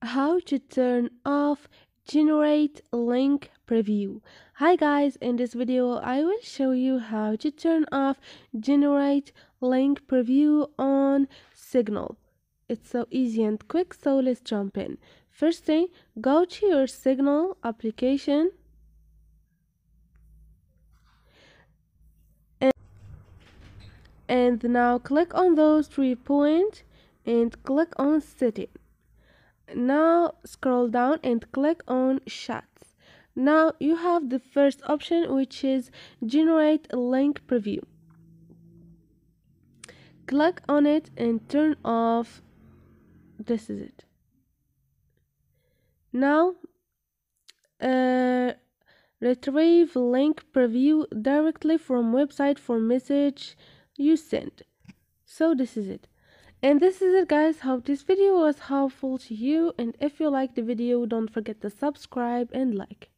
How to turn off generate link preview. Hi guys, in this video I will show you how to turn off generate link preview on Signal. It's so easy and quick, so let's jump in. First thing, go to your Signal application and now click on those 3 points and click on setting. Now scroll down and click on chats. Now you have the first option, which is generate link preview. Click on it and turn off. This is it. Now retrieve link preview directly from website for message you sent. So this is it. And this is it guys. Hope this video was helpful to you, and if you like the video, don't forget to subscribe and like.